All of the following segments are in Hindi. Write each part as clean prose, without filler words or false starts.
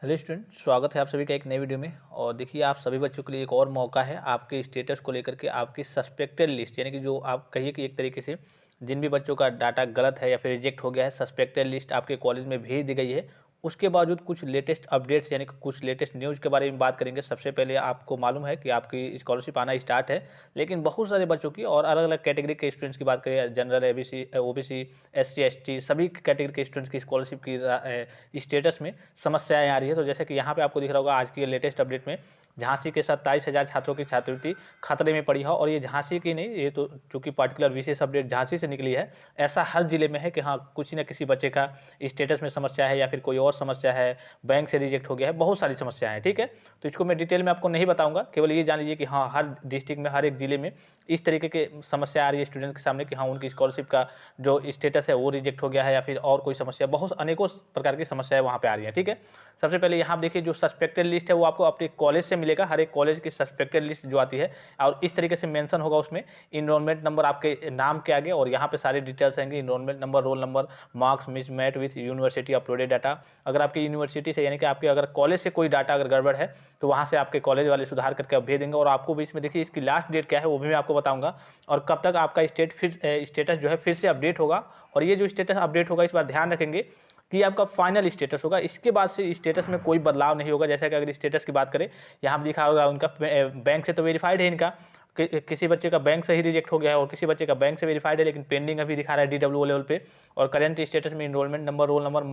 हेलो स्टूडेंट, स्वागत है आप सभी का एक नई वीडियो में। और देखिए, आप सभी बच्चों के लिए एक और मौका है आपके स्टेटस को लेकर के आपकी सस्पेक्टेड लिस्ट, यानी कि जो आप कहिए कि एक तरीके से जिन भी बच्चों का डाटा गलत है या फिर रिजेक्ट हो गया है, सस्पेक्टेड लिस्ट आपके कॉलेज में भेज दी गई है। उसके बावजूद कुछ लेटेस्ट अपडेट्स यानी कि कुछ लेटेस्ट न्यूज़ के बारे में बात करेंगे। सबसे पहले आपको मालूम है कि आपकी स्कॉलरशिप आना स्टार्ट है, लेकिन बहुत सारे बच्चों की और अलग अलग कैटेगरी के स्टूडेंट्स की बात करें, general, ABC, OBC, SC, ST, सभी कैटेगरी के स्टूडेंट्स की स्कॉलरशिप की स्टेटस में समस्याएं आ रही है। तो जैसे कि यहाँ पे आपको दिख रहा होगा आज की लेटेस्ट अपडेट में झांसी के 27,000 छात्रों की छात्रवृत्ति खतरे में पड़ी है। और ये झांसी की नहीं, ये तो चूंकि पर्टिकुलर विशेष अपडेट झांसी से निकली है, ऐसा हर जिले में है कि हाँ, कुछ न किसी बच्चे का स्टेटस में समस्या है या फिर कोई और समस्या है, बैंक से रिजेक्ट हो गया है, बहुत सारी समस्याएं हैं। ठीक है, तो इसको मैं डिटेल में आपको नहीं बताऊंगा, केवल ये जान लीजिए कि हाँ, हर डिस्ट्रिक्ट में हर एक जिले में इस तरीके के समस्या आ रही है स्टूडेंट के सामने कि हाँ, उनकी स्कॉलरशिप का जो स्टेटस है वो रिजेक्ट हो गया है या फिर और कोई समस्या, बहुत अनेकों प्रकार की समस्याएं वहाँ पे आ रही हैं। ठीक है, सबसे पहले यहाँ देखिए, जो सस्पेक्टेड लिस्ट है वो आपको अपने कॉलेज से मिलेगा। हर एक कॉलेज की सस्पेक्टेड लिस्ट जो आती है, और इस तरीके से मेंशन होगा उसमें इनरोलमेंट नंबर आपके नाम के आगे, और यहाँ पे सारी डिटेल्स आएंगे, enrolment number, roll number, marks mismatch with university uploaded data. अगर आपकी यूनिवर्सिटी से यानी कि आपके अगर कॉलेज से कोई डाटा अगर गड़बड़ है तो वहाँ से आपके कॉलेज वाले सुधार करके आप भेज देंगे। और आपको बीच में देखिए, इसकी लास्ट डेट क्या है वो भी मैं आपको बताऊँगा, और कब तक आपका स्टेटस जो है फिर से अपडेट होगा। और ये जो स्टेटस अपडेट होगा, इस बार ध्यान रखेंगे कि आपका फाइनल स्टेटस होगा, इसके बाद से स्टेटस में कोई बदलाव नहीं होगा। जैसा कि अगर स्टेटस की बात करें, यहाँ दिखा होगा उनका बैंक से तो वेरीफाइड है इनका, किसी बच्चे का बैंक से ही रिजेक्ट हो गया है और किसी बच्चे का बैंक से वेरीफाइड है लेकिन पेंडिंग अभी दिखा रहा है डीडब्ल्यू लेवल पे। और करंट स्टेटस में enrolment number, roll number,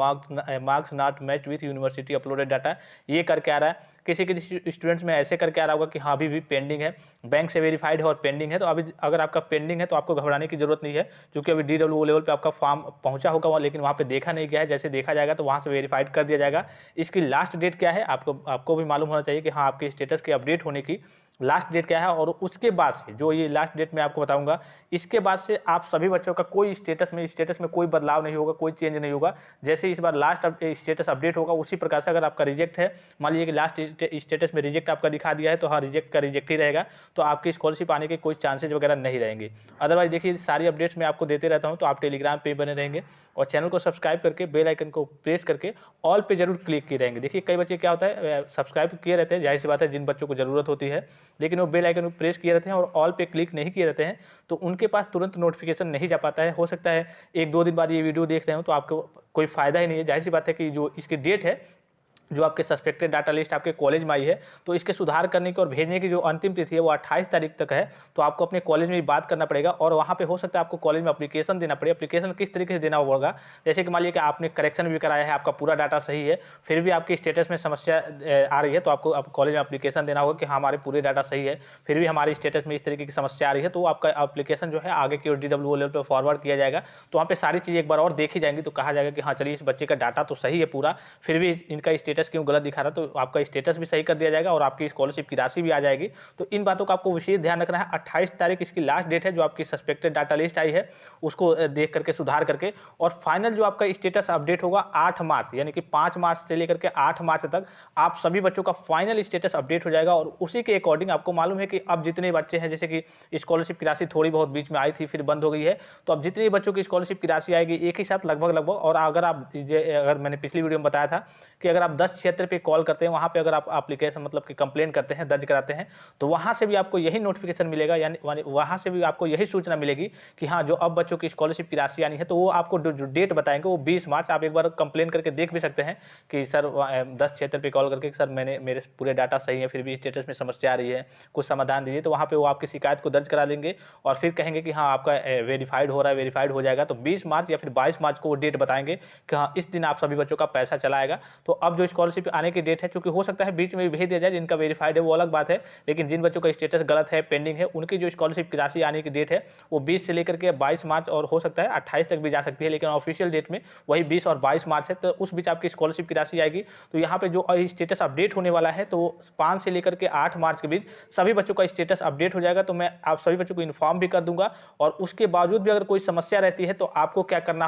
marks not match with university uploaded data, ये करके आ रहा है। किसी किसी स्टूडेंट्स में ऐसे करके आ रहा होगा कि हाँ, अभी भी पेंडिंग है, बैंक से वेरीफाइड है और पेंडिंग है। तो अभी अगर आपका पेंडिंग है तो आपको घबराने की जरूरत नहीं है, क्योंकि अभी डीडब्ल्यू लेवल पे आपका फॉर्म पहुंचा होगा लेकिन वहाँ पे देखा नहीं गया है। जैसे देखा जाएगा तो वहाँ से वेरीफाइड कर दिया जाएगा। इसकी लास्ट डेट क्या है आपको भी मालूम होना चाहिए कि हाँ, आपके स्टेटस के अपडेट होने की लास्ट डेट क्या है। और उसके बाद से जो ये लास्ट डेट मैं आपको बताऊंगा, इसके बाद से आप सभी बच्चों का कोई स्टेटस में कोई बदलाव नहीं होगा, कोई चेंज नहीं होगा। जैसे इस बार लास्ट स्टेटस अपडेट होगा उसी प्रकार से अगर आपका रिजेक्ट है, मान लीजिए कि लास्ट स्टेटस में रिजेक्ट आपका दिखा दिया है, तो हाँ, रिजेक्ट का रिजेक्ट ही रहेगा, तो आपकी स्कॉलरशिप आने के कोई चांसेज वगैरह नहीं रहेंगे। अदरवाइज देखिए, सारी अपडेट्स मैं आपको देते रहता हूँ, तो आप टेलीग्राम पे बने रहेंगे और चैनल को सब्सक्राइब करके बेल आइकन को प्रेस करके ऑल पे जरूर क्लिक किए रहेंगे। देखिए, कई बच्चे क्या होता है, सब्सक्राइब किए रहते हैं, जाहिर सी बात है, जिन बच्चों को जरूरत होती है, लेकिन वो बेल आइकन को प्रेस किए रहते हैं और ऑल पे क्लिक नहीं किए रहते हैं, तो उनके पास तुरंत नोटिफिकेशन नहीं जा पाता है। हो सकता है 1-2 दिन बाद ये वीडियो देख रहे हो तो आपको कोई फायदा ही नहीं है। जाहिर सी बात है कि जो इसकी डेट है, जो आपके सस्पेक्टेड डाटा लिस्ट आपके कॉलेज में आई है, तो इसके सुधार करने की और भेजने की जो अंतिम तिथि है वो 28 तारीख तक है। तो आपको अपने कॉलेज में भी बात करना पड़ेगा और वहाँ पे हो सकता है आपको कॉलेज में एप्लीकेशन देना पड़े। एप्लीकेशन किस तरीके से देना होगा, जैसे कि मान लीजिए कि आपने करेक्शन भी कराया है, आपका पूरा डाटा सही है, फिर भी आपके स्टेटस में समस्या आ रही है, तो आपको कॉलेज में एप्लीकेशन देना होगा कि हाँ, हमारे पूरे डाटा सही है, फिर भी हमारे स्टेटस में इस तरीके की समस्या आ रही है। तो आपका एप्लीकेशन जो है आगे की ओर डीडब्ल्यू लेवल पर फॉरवर्ड किया जाएगा। तो वहाँ पे सारी चीज़ें एक बार और देखी जाएंगी, तो कहा जाएगा कि हाँ, चलिए, इस बच्चे का डाटा तो सही है पूरा, फिर भी इनका स्टेटस क्यों गलत दिखा रहा है, तो आपका स्टेटस भी सही कर दिया जाएगा और आपकी स्कॉलरशिप की राशि भी आ जाएगी। तो इन बातों का आपको विशेष ध्यान रखना है। 28 तारीख इसकी लास्ट डेट है, जो आपकी सस्पेक्टेड डाटा लिस्ट आई है उसको देख करके सुधार करके, और फाइनल जो आपका स्टेटस अपडेट होगा 8 मार्च, यानी कि 5 मार्च से लेकर के 8 मार्च तक आप सभी बच्चों का फाइनल स्टेटस अपडेट हो जाएगा। और उसी के अकॉर्डिंग आपको मालूम है कि अब जितने बच्चे हैं, जैसे कि स्कॉलरशिप की राशि थोड़ी बहुत बीच में आई थी फिर बंद हो गई है, तो अब जितने बच्चों की स्कॉलरशिप की राशि आएगी एक ही साथ लगभग, और अगर मैंने पिछली वीडियो में बताया था कि अगर आप 10 क्षेत्र पे कॉल करते हैं, वहाँ पे अगर आप एप्लीकेशन मतलब कि कंप्लेन करते हैं, दर्ज कराते हैं, तो वहाँ से भी आपको यही नोटिफिकेशन मिलेगा, यानी वहाँ से भी आपको यही सूचना मिलेगी कि हाँ, जो अब बच्चों की स्कॉलरशिप की राशि आनी है, तो वो आपको जो डेट बताएंगे वो 20 मार्च। आप एक बार कंप्लेन करके देख भी सकते हैं कि सर 10 क्षेत्र पे कॉल करके, सर मेरे पूरे डाटा सही है, फिर भी स्टेटस में समस्या आ रही है, कुछ समाधान दीजिए। तो वहाँ पे वो आपकी शिकायत को दर्ज करा देंगे और फिर कहेंगे कि हाँ, आपका वेरीफाइड हो रहा है, वेरीफाइड हो जाएगा। तो 20 मार्च या फिर 22 मार्च को वो डेट बताएंगे कि हाँ, इस दिन आप सभी बच्चों का पैसा चला आएगा। तो अब जो स्कॉलरशिप आने की डेट है, चूंकि हो सकता है बीच में भेज दिया जाए, जिनका वेरीफाइड है वो अलग बात है, लेकिन जिन बच्चों का स्टेटस गलत है, पेंडिंग है, उनकी जो स्कॉलरशिप की राशि आने की डेट है वो 20 से लेकर के 22 मार्च और हो सकता है 28 तक भी जा सकती है, लेकिन ऑफिशियल डेट में वही 20 और 22 मार्च है। तो उस बीच आपकी स्कॉलरशिप की राशि आएगी। तो यहाँ पे जो स्टेटस अपडेट होने वाला है, तो 5 से लेकर के 8 मार्च के बीच सभी बच्चों का स्टेटस अपडेट हो जाएगा। तो मैं आप सभी बच्चों को इन्फॉर्म भी कर दूंगा, और उसके बावजूद भी अगर कोई समस्या रहती है तो आपको क्या करना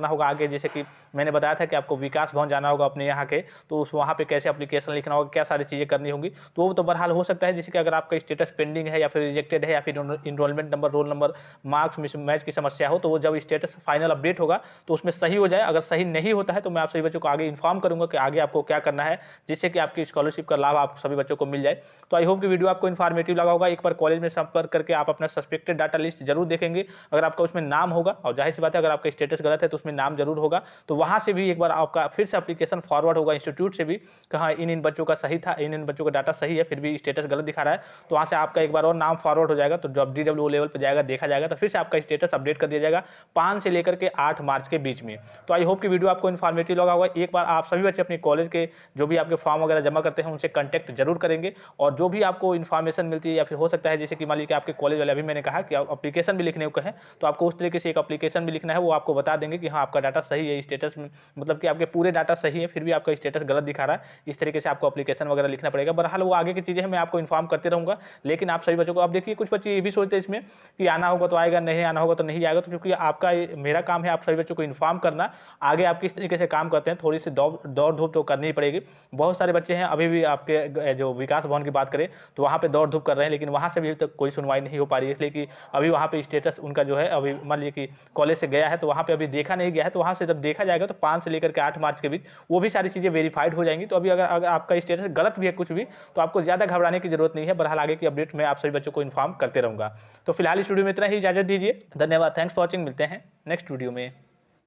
होगा, आगे जैसे कि मैंने बताया था कि आपको विकास भवन जाना होगा, अपने यहाँ के, तो उस वहाँ पे कैसे एप्लीकेशन लिखना होगा, क्या सारी चीज़ें करनी होंगी, तो वो तो बहरहाल हो सकता है। जैसे कि अगर आपका स्टेटस पेंडिंग है या फिर रिजेक्टेड है या फिर enrolment number, roll number, marks mismatch की समस्या हो, तो वो जब स्टेटस फाइनल अपडेट होगा तो उसमें सही हो जाए। अगर सही नहीं होता है तो मैं आप सभी बच्चों को आगे इन्फॉर्म करूँगा कि आगे आपको क्या करना है, जिससे कि आपकी स्कॉलरशिप का लाभ आप सभी बच्चों को मिल जाए। तो आई होप कि वीडियो आपको इन्फॉर्मेटिव लगा होगा। एक बार कॉलेज में संपर्क करके आप अपना सस्पेक्टेड डाटा लिस्ट जरूर देखेंगे। अगर आपका उसमें नाम होगा, और जाहिर सी बात है अगर आपका स्टेटस गलत है तो उसमें नाम जरूर होगा, तो वहाँ से भी एक बार आपका फिर से एप्लीकेशन फॉरवर्ड होगा इंस्टीट्यूट से भी कि हाँ इन बच्चों का सही था, इन बच्चों का डाटा सही है, फिर भी स्टेटस गलत दिखा रहा है, तो वहाँ से आपका एक बार और नाम फॉरवर्ड हो जाएगा। तो जब DWO लेवल पर जाएगा, देखा जाएगा, तो फिर से आपका स्टेटस अपडेट कर दिया जाएगा 5 से लेकर के 8 मार्च के बीच में। तो आई होप कि वीडियो आपको इन्फॉर्मेटिव लगा होगा। एक बार आप सभी बच्चे अपने कॉलेज के जो भी आपके फॉर्म वगैरह जमा करते हैं उनसे कॉन्टैक्ट जरूर करेंगे, और जो भी आपको इन्फॉर्मेशन मिलती है, या फिर हो सकता है जैसे कि मान लीजिए कि आपके कॉलेज वाले, अभी मैंने कहा कि आप एप्लीकेशन भी लिखने को कहें, तो आपको उस तरीके से एक एप्लीकेशन भी लिखना है, वो आपको बता देंगे कि हाँ आपका डाटा सही है, स्टेटस मतलब कि आपके पूरे डाटा सही है, फिर भी आपका स्टेटस गलत दिखा रहा है, इस तरीके से आपको एप्लीकेशन वगैरह लिखना पड़ेगा। बहरहाल वो आगे की चीज़ें हैं, मैं आपको इन्फॉर्म करते रहूँगा। लेकिन आप सभी बच्चों को, अब देखिए कुछ बच्चे ये भी सोचते हैं इसमें कि आना होगा तो आएगा, नहीं आना होगा तो नहीं आएगा, तो क्योंकि आपका मेरा काम है आप सभी बच्चों को इन्फॉर्म करना, आगे आप किस तरीके से काम करते हैं, थोड़ी सी दौड़ धूप तो करनी ही पड़ेगी। बहुत सारे बच्चे हैं अभी भी आपके जो विकास भवन की बात करें तो वहाँ पे दौड़ धूप कर रहे हैं, लेकिन वहाँ से भी तक कोई सुनवाई नहीं हो पा रही है, इसलिए कि अभी वहाँ पे स्टेटस उनका जो है, अभी मान लीजिए कि कॉलेज से गया है तो वहाँ पे अभी देखा नहीं गया है, तो वहाँ से जब देखा जाएगा तो 5 से लेकर के 8 मार्च के बीच वो भी सारी चीज़ें वेरीफाइड हो जाएंगी। तो अभी अगर आपका स्टेटस गलत भी है कुछ भी, तो आपको ज़्यादा घबराने की जरूरत नहीं है। बहरहाल आगे की अपडेट मैं आप सभी बच्चों को इन्फॉर्म करते रहूँगा। तो फिलहाल इस वीडियो में इतना ही, इजाजत दीजिए। धन्यवाद, थैंक्स फॉर वॉचिंग। मिलते हैं नेक्स्ट वीडियो में।